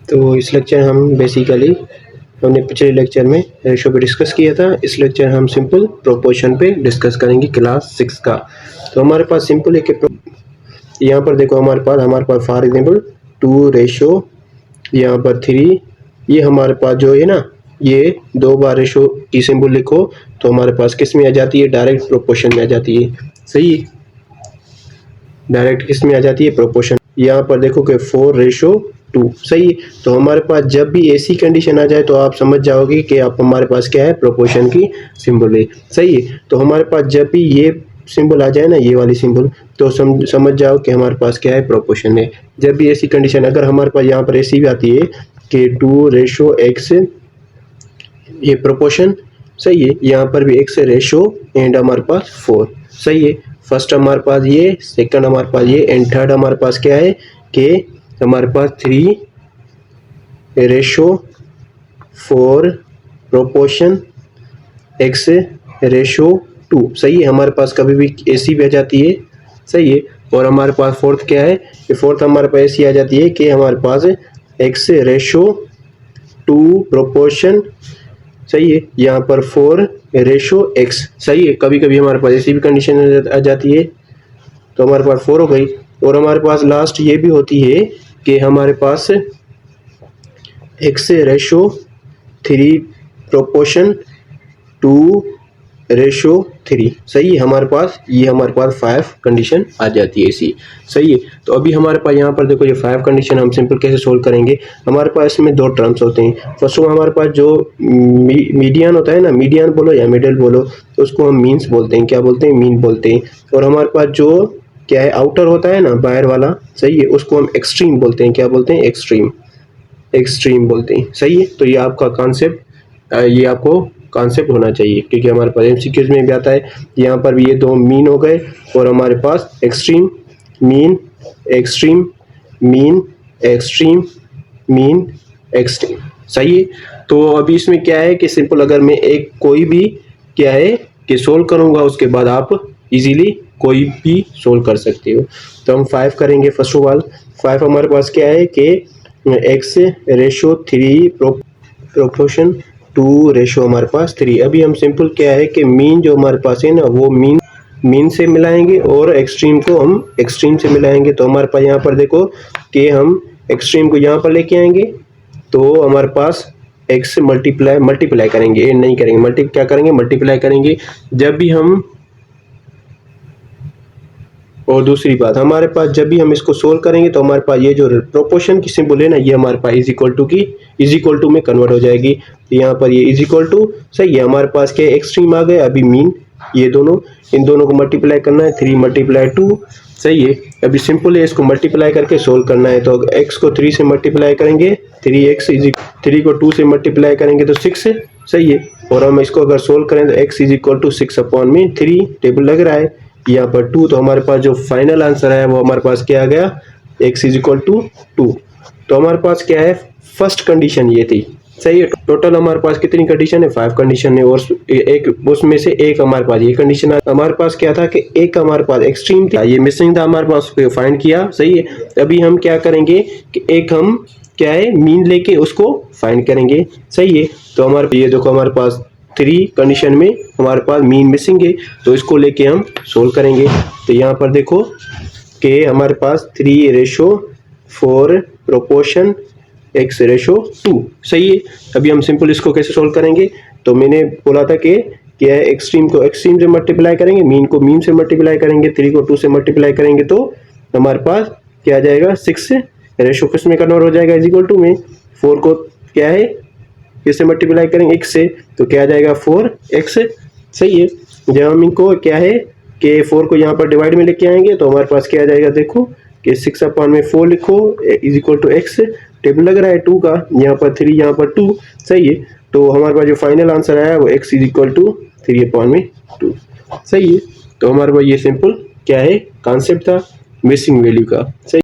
तो इस लेक्चर हम बेसिकली हमने पिछले लेक्चर में रेशो पे डिस्कस किया था। इस लेक्चर हम सिंपल प्रोपोर्शन पे डिस्कस करेंगे क्लास 6 का। तो हमारे पास सिंपल एक यहाँ पर देखो हमारे पास फॉर एग्जाम्पल 2 रेशो यहाँ पर 3, ये हमारे पास जो है ना, ये 2 बार रेशो की सिंबल लिखो तो हमारे पास किस में आ जाती है, डायरेक्ट प्रोपोर्शन में आ जाती है। सही है, डायरेक्ट किस में आ जाती है, प्रोपोर्शन। यहाँ पर देखो कि 4:2। सही है, तो हमारे पास जब भी ऐसी कंडीशन आ जाए तो आप समझ जाओगे कि आप हमारे पास क्या है, प्रोपोर्शन की सिंबल है। सही है, तो हमारे पास जब भी ये सिंबल आ जाए ना, ये वाली सिंबल, तो समझ जाओ कि हमारे पास क्या है, प्रोपोर्शन है। जब भी ऐसी कंडीशन, अगर हमारे पास यहाँ पर ऐसी भी आती है कि 2:x, ये प्रोपोर्शन। सही है, यहाँ पर भी x रेशो एंड हमारे पास 4। सही है, फर्स्ट हमारे पास ये, सेकंड हमारे पास ये, एंड थर्ड हमारे पास क्या है कि हमारे पास 3:4 प्रोपोर्शन x रेशो 2। सही है, हमारे पास कभी भी ऐसी भी आ जाती है। सही है, और हमारे पास फोर्थ क्या है, फोर्थ हमारे पास ऐसी आ जाती है कि हमारे पास x रेशो 2 प्रोपोर्शन। सही है, यहाँ पर 4:x। सही है, कभी कभी हमारे पास ऐसी भी कंडीशन आ जाती है, तो हमारे पास 4 हो गई। और हमारे पास लास्ट ये भी होती है कि हमारे पास x रेशो 3 प्रोपोर्शन 2:3। सही है, हमारे पास 5 कंडीशन आ जाती है ऐसी। सही है, तो अभी हमारे पास यहाँ पर देखो ये 5 कंडीशन हम सिंपल कैसे सोल्व करेंगे। हमारे पास इसमें 2 टर्म्स होते हैं। फर्स्ट ऑफ हमारे पास जो मीडियन होता है ना, मीडियन बोलो या मिडिल बोलो, तो उसको हम मीन्स बोलते हैं। क्या बोलते हैं, मीन बोलते हैं। और हमारे पास जो क्या है, आउटर होता है ना, बाहर वाला, सही है, उसको हम एक्सट्रीम बोलते हैं। क्या बोलते हैं, एक्सट्रीम बोलते हैं। सही है, तो ये आपका कॉन्सेप्ट, ये आपको कॉन्सेप्ट होना चाहिए, क्योंकि हमारे पास एमसीक्यूज में भी आता है। यहाँ पर भी ये 2 मीन हो गए, और हमारे पास extreme, mean, extreme, mean, extreme, mean, extreme. सही है, तो अभी इसमें क्या है कि सिंपल अगर मैं एक कोई भी क्या है कि सोल्व करूंगा, उसके बाद आप इजीली कोई भी सोल्व कर सकते हो। तो हम 5 करेंगे। फर्स्ट ऑफ ऑल 5 हमारे पास क्या है कि x रेशो 3 प्रोपोर्शन 2 रेशो हमारे पास 3। अभी हम सिंपल क्या है कि मीन जो हमारे पास है ना, वो मीन से मिलाएंगे और एक्सट्रीम को हम एक्सट्रीम से मिलाएंगे। तो हमारे पास यहाँ पर देखो कि हम एक्सट्रीम को यहाँ पर लेके आएंगे, तो हमारे पास x मल्टीप्लाई करेंगे, एंड नहीं करेंगे, क्या करेंगे, मल्टीप्लाई करेंगे जब भी हम। और दूसरी बात, हमारे पास जब भी हम इसको सोल्व करेंगे तो हमारे पास ये जो प्रोपोर्शन की सिंबल है ना, ये हमारे पास इज इक्वल टू में कन्वर्ट हो जाएगी। तो यहाँ पर ये इज इक्वल टू, सही है, हमारे पास क्या एक्सट्रीम आ गए, अभी मीन, ये दोनों, इन दोनों को मल्टीप्लाई करना है, 3 × 2। सही है, अभी सिंपल है, इसको मल्टीप्लाई करके सोल्व करना है। तो x को 3 से मल्टीप्लाई करेंगे, 3 को 2 से मल्टीप्लाई करेंगे तो 6। सही है, और हम इसको अगर सोल्व करें तो x is equal to 6/3 table लग रहा है, यहाँ पर 2। तो हमारे पास जो फाइनल आंसर है वो हमारे पास क्या आ गया, x इज इक्वल टू 2। तो हमारे पास क्या है, फर्स्ट कंडीशन ये थी। सही है, टोटल हमारे पास कितनी कंडीशन है, 5 कंडीशन है, और एक उसमें से एक हमारे पास ये कंडीशन हमारे पास क्या था कि एक हमारे पास एक्सट्रीम था, ये मिसिंग था हमारे पास, उसको फाइंड किया। सही है, अभी हम क्या करेंगे कि एक हम क्या है, मीन लेके उसको फाइंड करेंगे। सही है, तो हमारे ये देखो हमारे पास 3 कंडीशन में हमारे पास मीन मिसिंग है, तो इसको लेके हम सोल्व करेंगे। तो यहाँ पर देखो कि हमारे पास 3:4 प्रोपोर्शन x रेशो 2। सही है, अभी हम सिंपल इसको कैसे सोल्व करेंगे, तो मैंने बोला था कि क्या है, एक्सट्रीम को एक्सट्रीम से मल्टीप्लाई करेंगे, मीन को मीन से मल्टीप्लाई करेंगे, 3 को 2 से मल्टीप्लाई करेंगे, तो हमारे पास क्या आ जाएगा, 6 रेशो किस में कन्वर्ट हो जाएगा, इज इक्वल टू में। 4 को क्या है, किससे मल्टीप्लाई करेंगे, x से, तो क्या आ जाएगा, 4x। सही है, जब हम इनको क्या है कि 4 को यहाँ पर डिवाइड में लेके आएंगे तो हमारे पास क्या आ जाएगा, देखो कि 6/4 लिखो, is equal to x, table लग रहा है 2 का, यहाँ पर 3, यहाँ पर 2। सही है, तो हमारे पास जो फाइनल आंसर आया वो x इज इक्वल टू 3/2। सही है, तो हमारे पास ये सिंपल क्या है, कॉन्सेप्ट था मिसिंग वैल्यू का। सही।